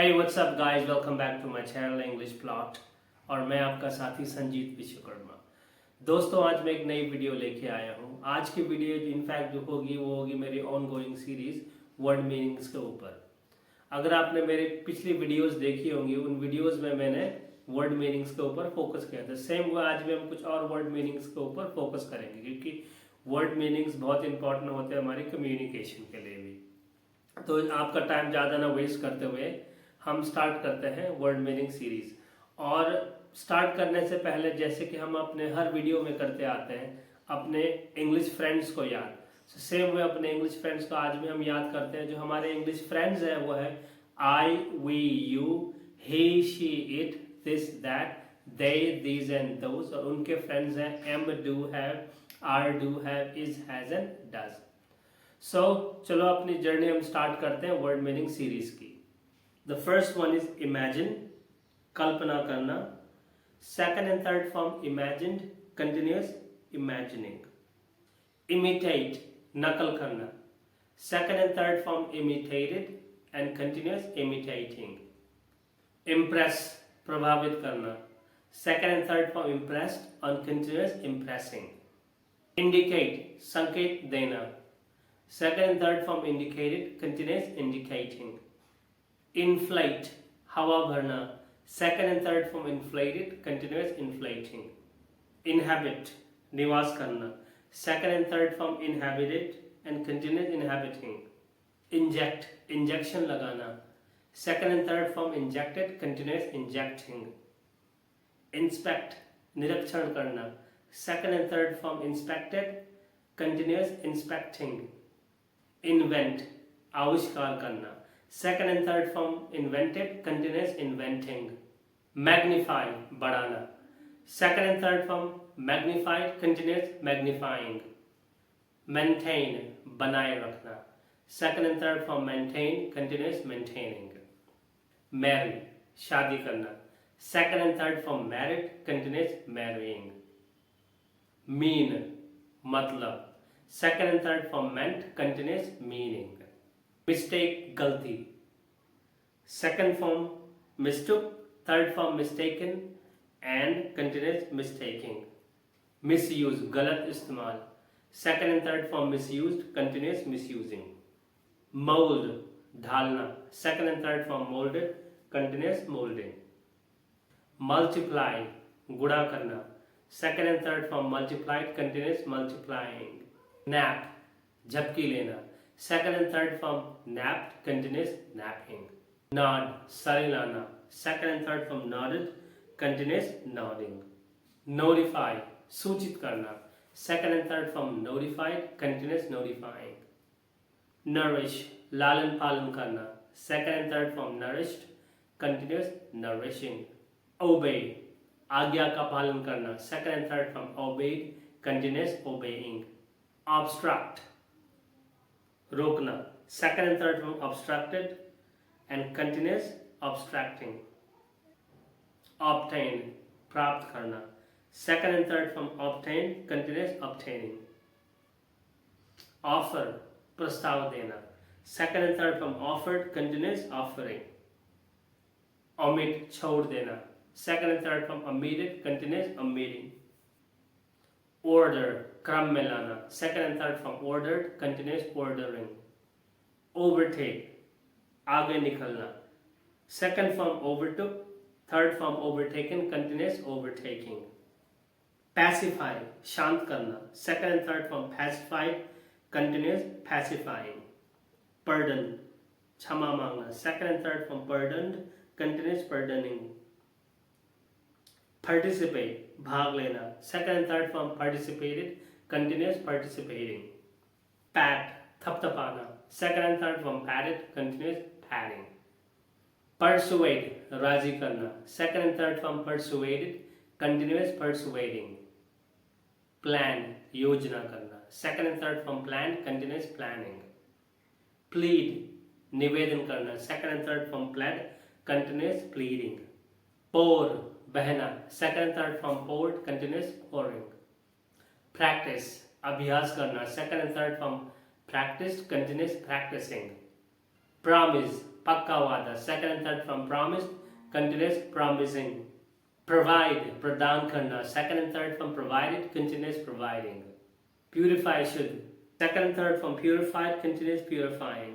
Hey what's up guys, welcome back to my channel English Plot और मैं आपका साथी संजीत विश्वकर्मा। दोस्तों आज मैं एक नई वीडियो लेके आया हूँ। आज की वीडियो इनफैक्ट जो होगी वो होगी मेरी ऑनगोइंग सीरीज वर्ड मीनिंग्स के ऊपर। अगर आपने मेरे पिछली वीडियोस देखी होंगी, उन वीडियोस में मैंने वर्ड मीनिंग्स के ऊपर फोकस किया था। सेम वो आज भी हम कुछ और वर्ड मीनिंग्स के ऊपर फोकस करेंगे क्योंकि वर्ड मीनिंग्स बहुत इंपॉर्टेंट होते हैं हमारी कम्युनिकेशन के लिए भी। तो आपका टाइम ज़्यादा ना वेस्ट करते हुए हम स्टार्ट करते हैं वर्ड मीनिंग सीरीज। और स्टार्ट करने से पहले जैसे कि हम अपने हर वीडियो में करते आते हैं अपने इंग्लिश फ्रेंड्स को याद, सेम वे अपने इंग्लिश फ्रेंड्स को आज भी हम याद करते हैं। जो हमारे इंग्लिश फ्रेंड्स हैं वो है I, we, you, he, she, it, this, that, they, these and those. और उनके फ्रेंड्स हैं am, do, have, are, do, have, is, has and does. So चलो अपनी जर्नी हम स्टार्ट करते हैं वर्ड मीनिंग सीरीज की। The first one is imagine, कल्पना करना. Second and third form imagined, continuous, imagining. Imitate, नकल करना. Second and third form imitated and continuous, imitating. Impress, प्रभावित करना. Second and third form impressed and continuous, impressing. Indicate, संकेत देना. Second and third form indicated, continuous, indicating. Inflate, हवा भरना. Second and third form inflated, continuous, inflating. Inhabit, निवास करना. Second and third form inhabited and continuous, inhabiting. Inject, injection लगाना. Second and third form injected, continuous, injecting. Inspect, निरीक्षण करना. Second and third form inspected, continuous, inspecting. Invent, आविष्कार करना. Second and third form invented, continuous, inventing. Magnify, बढ़ाना. Second and third form magnified, continuous, magnifying. Maintain, बनाए रखना. Second and third form maintain, continuous, maintaining. Marry, शादी करना. Second and third form married, continuous, marrying. Mean, मतलब. Second and third form meant, continuous, meaning. Mistake, गलती. Second form mistook, third form mistaken and continuous, mistaking. Misuse, गलत इस्तेमाल. Second and third form misused, continuous, misusing. Mold, ढालना. Second and third form molded, continuous, molding. Multiply, गुणा करना. Second and third form multiplied, continuous, multiplying. Nap, झपकी लेना. Second and third form napped, continuous, napping. Nod, sir हिलाना. Second and third form nodded, continuous, nodding. Notify, सूचित करना. Second and third form notified, continuous, notifying. Nourish, लालन पालन करना. Second and third form nourished, continuous, nourishing. Obey, आज्ञा का पालन करना. Second and third form obeyed, continuous, obeying. Obstruct, रोकना. Second and third form obstructed and continuous, obstructing. Obtain, प्राप्त करना. Second and third form obtain, continuous, obtaining. Offer, प्रस्ताव देना. Second and third form offered, continuous, offering. Omit, छोड़ देना. Second and third form omitted, continuous, omitting. Order, क्रम में लाना. Second and third form ordered, continuous, ordering. Overtake, आगे निकलना. Second form overtook, third form overtaken, continuous, overtaking. Pacify, शांत करना. Second and third form pacified, continuous, pacifying. Pardon, क्षमा मांगना. Second and third form pardoned, continuous, pardoning. Participate, भाग लेना. Second and third form participated, continuous, participating. Pat, थपथपाना. Second and third form patted, continuous, patting. Persuade, राजी करना. Second and third form persuaded, continuous, persuading. Plan, योजना करना. Second and third form planned, continuous, planning. Plead, निवेदन करना. Second and third form pled, continuous, pleading. Pour, बहना. Second and third form poured, continuous, pouring. Practice, अभ्यास करना. Second and third form practiced, continuous, practicing. Promise, पक्का वादा. Second and third from promised, continuous, promising. Provide, प्रदान करना. Second and third from provided, continuous, providing. Purify, शुद्ध. Second and third from purified, continuous, purifying.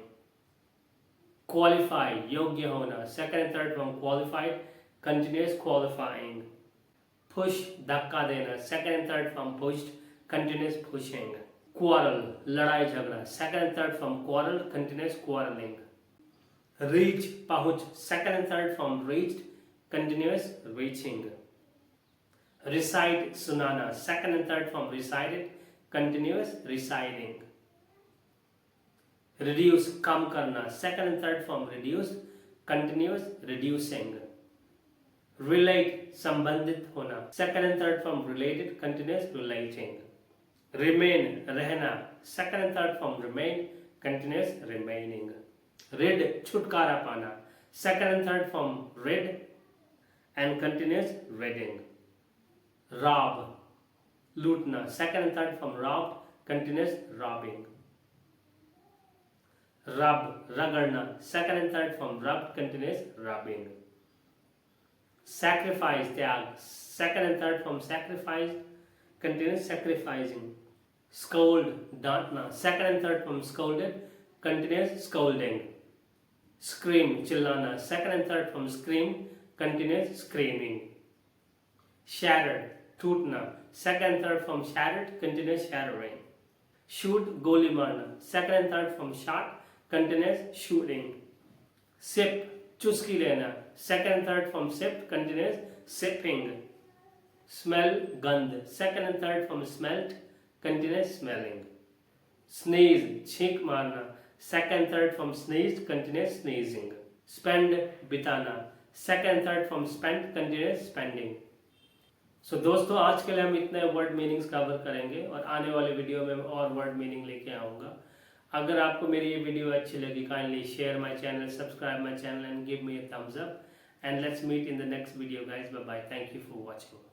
Qualify, योग्य होना. Second and third from qualified, continuous, qualifying. Push, धक्का देना. Second and third from pushed, continuous, pushing. Quarrel, लड़ाई झगड़ा. Second and third from quarrel, continuous, quarreling. Reach, पहुंच. Second and third from reached, continuous, reaching. Recite, सुनाना. Second and third from recited, continuous, reciting. Reduce, कम करना. Second and third from reduced, continuous, reducing. Relate, संबंधित होना. Second and third from related, continuous, relating. Remain, रहना. Second and third from remain, continuous, remaining. Rid, छुटकारा पाना. Second and third from rid and continuous, ridding. Rob, लूटना. Second and third from robbed, continuous, robbing. Rub, रगड़ना. Second and third from rubbed, continuous, rubbing. Sacrifice, त्याग. Second and third from sacrifice, continuous, sacrificing. Scold, डांटना. Second and third from scolded, continuous, scolding. Scream, चिल्लाना. Second and third from scream, continuous, screaming. Shattered, टूटना. Second and third from shattered, continuous, shattering. Shoot, गोली मारना. Second and third from shot, continuous, shooting. Sip, चुस्की लेना. Second and third from sip, continuous, sipping. Smell, गंध. Second and third from smelt, continuous, smelling. Sneeze, छींक मारना. Second and third from sneezed, continuous, sneezing. Spend, बिताना. Second and third from spent, continuous, spending. So दोस्तों आज के लिए हम इतने वर्ड मीनिंग्स कवर करेंगे और आने वाले वीडियो में और वर्ड मीनिंग लेके आऊँगा. अगर आपको मेरी ये वीडियो अच्छी लगी, kindly share my channel, subscribe my channel and give me a thumbs up, and let's meet in the next video guys. Bye bye. Thank you for watching.